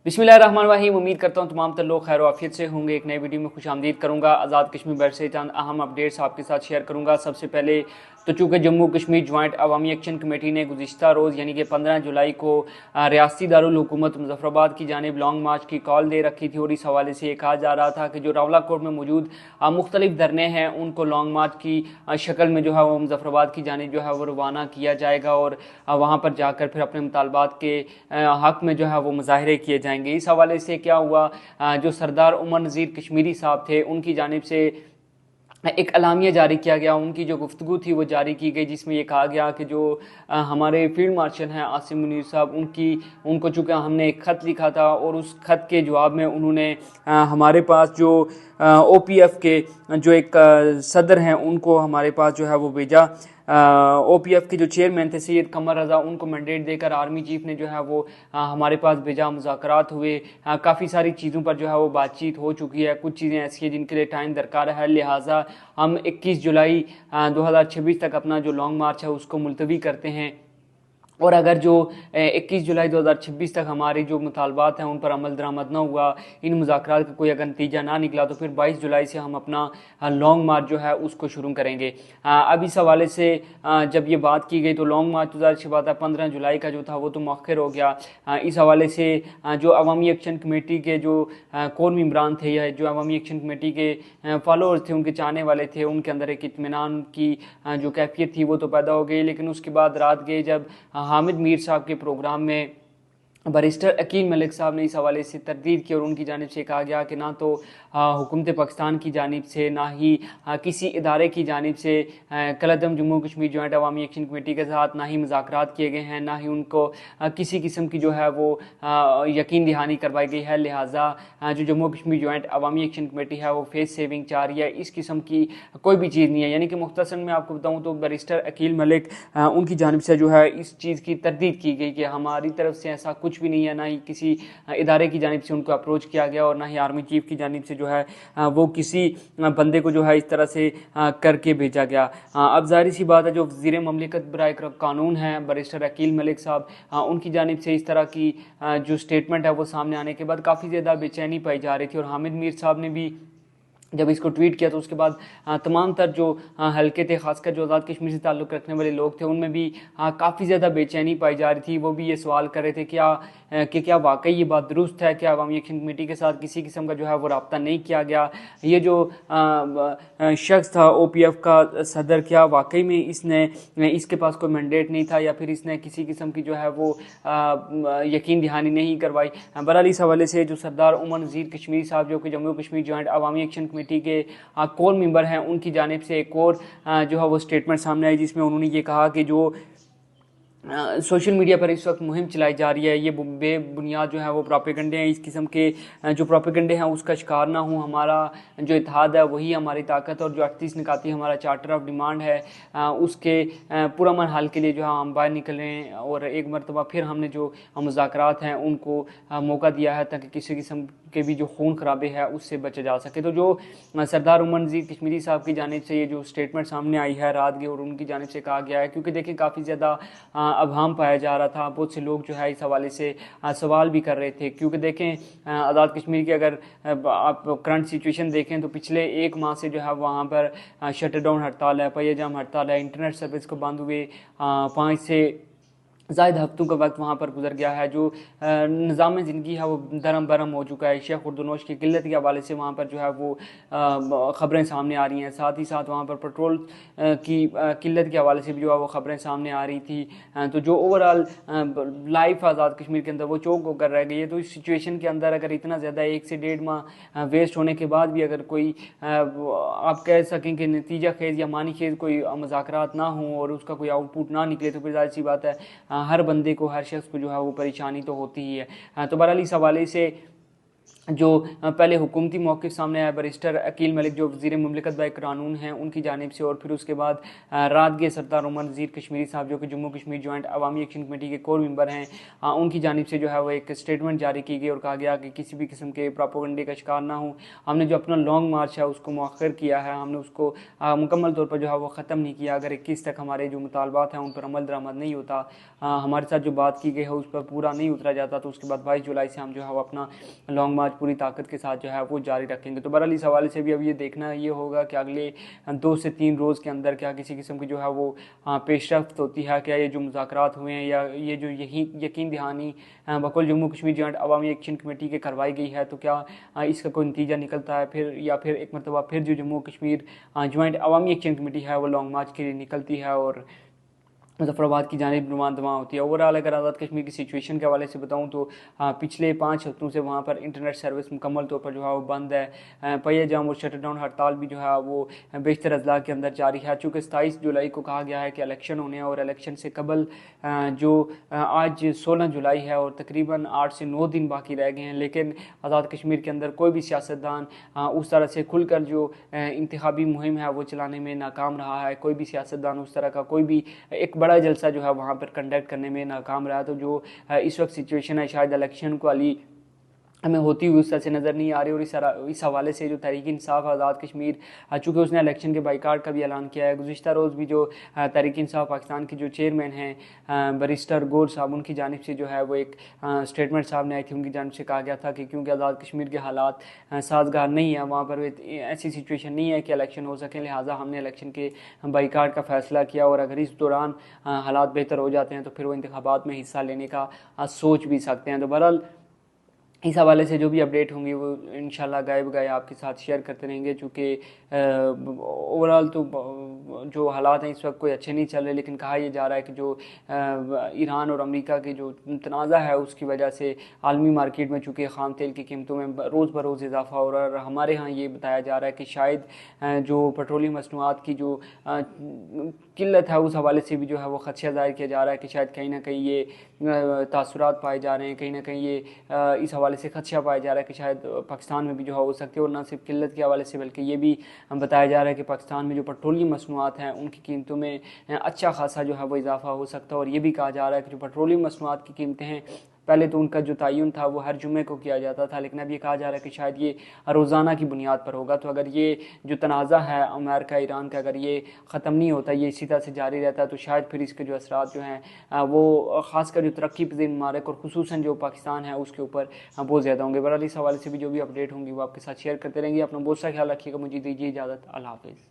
बिस्मिल्लाहिर्रहमानिर्रहीम। उम्मीद करता हूँ तमाम तर लोग खैर आफियत से होंगे। एक नई वीडियो में खुशामदीद करूँगा। आज़ाद कश्मीर बैठ से चंद अहम अपडेट्स आपके साथ शेयर करूँगा। सबसे पहले तो चूँकि जम्मू कश्मीर जॉइंट अवामी एक्शन कमेटी ने गुज़िश्ता रोज़ यानी कि 15 जुलाई को रियासती दारुल हुकूमत मुजफ्फराबाद की जानिब लॉन्ग मार्च की कॉल दे रखी थी और इस हवाले से ये कहा जा रहा था कि जो रावला कोर्ट में मौजूद मुख्तलिफ धरने हैं उनको लॉन्ग मार्च की शक्ल में जो है वो मुजफ्फराबाद की जानिब जो है वो रवाना किया जाएगा और वहाँ पर जाकर फिर अपने मुतालबात के हक़ में जो है वो मुजाहरे किए जाएंगे। इस हवाले से क्या हुआ, जो सरदार उमर नज़ीर कश्मीरी साहब थे उनकी जानिब से एक अलामिया जारी किया गया। उनकी जो गुफ्तगू थी वो जारी की गई जिसमें ये कहा गया कि जो हमारे फील्ड मार्शल हैं आसिम मुनीर साहब उनको चूँकि हमने एक ख़त लिखा था और उस ख़त के जवाब में उन्होंने हमारे पास जो OPF के जो एक सदर हैं उनको हमारे पास जो है वो भेजा। OPF के जो चेयरमैन थे सैयद कमर रज़ा उनको मैंडेट देकर आर्मी चीफ ने जो है वो हमारे पास भेजा। मुज़ाकरात हुए, काफ़ी सारी चीज़ों पर जो है वो बातचीत हो चुकी है। कुछ चीज़ें ऐसी हैं जिनके लिए टाइम दरकार है, लिहाजा हम 21 जुलाई 2026 तक अपना जो लॉन्ग मार्च है उसको मुलतवी करते हैं और अगर जो 21 जुलाई 2026 तक हमारी जो मुतालबात हैं उन पर अमल दरामद ना हुआ, इन मुज़ाकरात का कोई अगर नतीजा ना निकला तो फिर 22 जुलाई से हम अपना लॉन्ग मार्च जो है उसको शुरू करेंगे। अब इस हवाले से जब ये बात की गई तो लॉन्ग मार्च तो ज़ाहिर सी बात है 15 जुलाई का जो था वो तो मौखर हो गया। इस हवाले से जो अवामी एक्शन कमेटी के जो कोर मेंबरान थे या जो अवामी एक्शन कमेटी के फॉलोअर्स थे, उनके चाहने वाले थे, उनके अंदर एक इत्मीनान की जो कैफियत थी वो तो पैदा हो गई। लेकिन उसके बाद रात गए जब हामिद मीर साहब के प्रोग्राम में बैरिस्टर अकील मलिक साहब ने इस हवाले से तरदीद की और उनकी जानिब से कहा गया कि ना तो हुकूमत पाकिस्तान की जानिब से ना ही किसी इदारे की जानिब से कलअदम जम्मू कश्मीर जॉइंट अवामी एक्शन कमेटी के साथ ना ही मुज़ाकरात किए गए हैं, ना ही उनको किसी किस्म की जो है वो यकीन दहानी करवाई गई है। लिहाजा जो जम्मू कश्मीर जॉइंट अवामी एक्शन कमेटी है वो फेस सेविंग चाह रही है। इस किस्म की कोई भी चीज़ नहीं है। यानी कि मुख्तसर में आपको बताऊँ तो बैरिस्टर अकील मलिक उनकी जानिब से जो है इस चीज़ की तरदीद की गई कि हमारी तरफ से ऐसा कुछ भी नहीं है, ना ही किसी इदारे की जानिब से उनको अप्रोच किया गया और ना ही आर्मी चीफ की जानिब से जो है वो किसी बंदे को जो है इस तरह से करके भेजा गया। अब जाहिर सी बात है जो वज़ीर ममलिकत बराए कानून हैं बैरिस्टर अकील मलिक साहब, उनकी जानिब से इस तरह की जो स्टेटमेंट है वो सामने आने के बाद काफ़ी ज़्यादा बेचैनी पाई जा रही थी और हामिद मीर साहब ने भी जब इसको ट्वीट किया तो उसके बाद तमाम तर जो हल्के थे, खासकर जो आज़ाद कश्मीर से ताल्लुक़ रखने वाले लोग थे, उनमें भी काफ़ी ज़्यादा बेचैनी पाई जा रही थी। वो भी ये सवाल कर रहे थे कि क्या वाकई ये बात दुरुस्त है, क्या अवामी एक्शन कमेटी के साथ किसी किस्म का जो है वो रब्ता नहीं किया गया, ये जो शख्स था OPF का सदर, क्या वाकई में इसके पास कोई मैंडेट नहीं था या फिर इसने किसी किस्म की जो है वो यकीन दहानी नहीं करवाई। बहरहाल इस हवाले से जो सरदार उमर नज़ीर कश्मीरी साहब जो कि जम्मू कश्मीर जॉइंट अवामी एक्शन कमेटी के कोर मेंबर हैं, उनकी जानिब से एक और जो है वो स्टेटमेंट सामने आई जिसमें उन्होंने ये कहा कि जो सोशल मीडिया पर इस वक्त मुहिम चलाई जा रही है ये बेबुनियाद जो है वो प्रोपेगेंडे हैं। इस किस्म के जो प्रोपेगेंडे हैं उसका शिकार ना हो। हमारा जो इत्तेहाद है वही हमारी ताकत और जो 38 निकाती हमारा चार्टर ऑफ डिमांड है उसके पुरअमन हल के लिए जो है हम बाहर निकलें और एक मरतबा फिर हमने जो मुज़ाकरात हैं उनको मौका दिया है ताकि किसी किस्म के भी जो खून खराबे है उससे बचा जा सके। तो जो सरदार उमर नज़ीर कश्मीरी साहब की जानिब से ये जो स्टेटमेंट सामने आई है रात की और उनकी जानिब से कहा गया है, क्योंकि देखिए काफ़ी ज़्यादा अभाम पाया जा रहा था, बहुत से लोग जो है इस हवाले से सवाल भी कर रहे थे। क्योंकि देखें आज़ाद कश्मीर की अगर आप करंट सिचुएशन देखें तो पिछले 1 माह से जो है वहाँ पर शटर डाउन हड़ताल है, पहिया जाम हड़ताल है, इंटरनेट सर्विस को बंद हुए 5 से ज़ायद हफ्तों का वक्त वहाँ पर गुजर गया है। जो निज़ाम ज़िंदगी है वो दरम बरम हो चुका है। शेख उर्दुनोश की किल्लत के हवाले से वहाँ पर जो है वो ख़बरें सामने आ रही हैं। साथ ही साथ वहाँ पर पेट्रोल की किल्लत के हवाले से भी जो है वो ख़बरें सामने आ रही थी। तो जो ओवरऑल लाइफ आज़ाद कश्मीर के अंदर वो चौक होकर रह गई है। तो इस सिचुएशन के अंदर अगर इतना ज़्यादा 1 से 1.5 माह वेस्ट होने के बाद भी अगर कोई आप कह सकें कि नतीजा खेज़ या मानी खेज़ कोई मुज़ाकरात ना हो और उसका कोई आउटपुट ना निकले तो फिर ज़ाहिर सी बात है हर बंदे को, हर शख्स को जो है वो परेशानी तो होती ही है। तो बहरहाल इस हवाले से जो पहले हुकूमती मौक़िफ़ सामने आया बैरिस्टर अकील मलिक जो वज़ीर मुमलिकत बाय क़ानून हैं उनकी जानिब से, और फिर उसके बाद रात के सरदार उमर नज़ीर कश्मीरी साहब जो कि जम्मू कश्मीर जॉइंट अवामी एक्शन कमेटी के कोर मेंबर हैं, उनकी जानिब से जो है वो एक स्टेटमेंट जारी की गई और कहा गया कि किसी भी किस्म के प्रोपेगेंडे का शिकार ना हो। हमने जो अपना लॉन्ग मार्च है उसको मौखर किया है, हमने उसको मुकम्मल तौर पर जो है वो ख़त्म नहीं किया। अगर 21 तक हमारे जो मुतालबात हैं उन पर अमल दरामद नहीं होता, हमारे साथ जो बात की गई है उस पर पूरा नहीं उतरा जाता, तो उसके बाद 22 जुलाई से हम जो है वो अपना लॉन्ग मार्च पूरी ताकत के साथ जो है वो जारी रखेंगे। तो बहरहाल इस हवाले से भी अब ये देखना ये होगा कि अगले 2 से 3 रोज़ के अंदर क्या किसी किस्म की जो है वो पेशरफ्त होती है, क्या ये जो मुज़ाकरात हुए हैं या ये जो यही यकीन दहानी बकौल जम्मू कश्मीर जॉइंट अवामी एक्शन कमेटी के करवाई गई है, तो क्या इसका कोई नतीजा निकलता है फिर, या फिर एक मरतबा फिर जो जम्मू कश्मीर जॉइंट अवामी एक्शन कमेटी है वो लॉन्ग मार्च के लिए निकलती है और मुज़फ़्फ़राबाद की जानिब नुमाइंदमा होती है। ओवरऑल अगर आज़ाद कश्मीर की सिचुएशन के हवाले से बताऊँ तो पिछले 5 हफ्तों से वहाँ पर इंटरनेट सर्विस मुकम्मल तौर पर जो है वो बंद है। पहिया जाम और शटर डाउन हड़ताल भी जो है वो बेशतर अजला के अंदर जारी है। चूँकि 27 जुलाई को कहा गया है कि इलेक्शन होने हैं और इलेक्शन से कबल जो आज 16 जुलाई है और तकरीबन 8 से 9 दिन बाकी रह गए हैं, लेकिन आज़ाद कश्मीर के अंदर कोई भी सियासतदान उस तरह से खुलकर जो इंतखाबी मुहिम है वो चलाने में नाकाम रहा है। कोई भी सियासतदान उस तरह का कोई भी एक बड़ा जलसा जो है वहाँ पर कंडक्ट करने में नाकाम रहा। तो जो इस वक्त सिचुएशन है शायद इलेक्शन को वाली हमें होती हुई उस तरह से नज़र नहीं आ रही। और इस हवाले से जो तहरीक इंसाफ आज़ाद कश्मीर, चूँकि उसने इलेक्शन के बाइकाट का भी ऐलान किया है, गुज़िश्ता रोज़ भी जो तहरीक इंसाफ पाकिस्तान के जो चेयरमैन हैं बैरिस्टर गोर साहब, उनकी जानिब से जो है वो एक स्टेटमेंट सामने आई थी। उनकी जानिब से कहा गया था कि क्योंकि आज़ाद कश्मीर के हालात साजगार नहीं है, वहाँ पर ऐसी सिचुएशन नहीं है कि इलेक्शन हो सके, लिहाजा हमने इलेक्शन के बाइकाट का फ़ैसला किया और अगर इस दौरान हालात बेहतर हो जाते हैं तो फिर वो इंतखाबात में हिस्सा लेने का सोच भी सकते हैं। तो बहरहाल इस हवाले से जो भी अपडेट होंगी वो इंशाल्लाह गायब गाय आपके साथ शेयर करते रहेंगे। चूँकि ओवरऑल तो जो हालात हैं इस वक्त कोई अच्छे नहीं चल रहे, लेकिन कहा यह जा रहा है कि जो ईरान और अमेरिका के जो तनाज़ा है उसकी वजह से आलमी मार्केट में चूँकि ख़ाम तेल की कीमतों में रोज़ बरोज़ इजाफ़ा हो रहा है। और हमारे यहाँ ये बताया जा रहा है कि शायद जो पेट्रोलियम मसनूआत की जो किल्लत है उस हवाले से भी जो है वो ख़दशा ज़ाहिर किया जा रहा है कि शायद कहीं ना कहीं ये तासुरात पाए जा रहे हैं, कहीं ना कहीं ये इस हवाले से खदशा पाया जा रहा है कि शायद पाकिस्तान में भी जो है हो सकती है। और न सिर्फ किल्लत के हवाले से बल्कि ये भी बताया जा रहा है कि पाकिस्तान में जो पेट्रोलियम मसनूआत हैं उनकी कीमतों में अच्छा खासा जो है वो इजाफा हो सकता है। और ये भी कहा जा रहा है कि जो पेट्रोलियम मसनूआत की कीमतें हैं, पहले तो उनका जो तयन था वो हर जुमे को किया जाता था, लेकिन अब ये कहा जा रहा है कि शायद ये रोज़ाना की बुनियाद पर होगा। तो अगर ये जो तनाज़ा है अमेरिका ईरान का, अगर ये ख़त्म नहीं होता, ये इसी तरह से जारी रहता है, तो शायद फिर इसके जो असरात जो हैं वो ख़ासकर जो तरक्की पज़ीर ममालिक और खुसूसन जो पाकिस्तान है उसके ऊपर बहुत ज़्यादा होंगे। बहरहाल इस हवाले से भी जो भी अपडेट होंगी वो आपके साथ शेयर करते रहेंगे। अपना बहुत सा ख्याल रखिएगा। मुझे दीजिए इजाज़त। अल्लाह हाफ़िज़।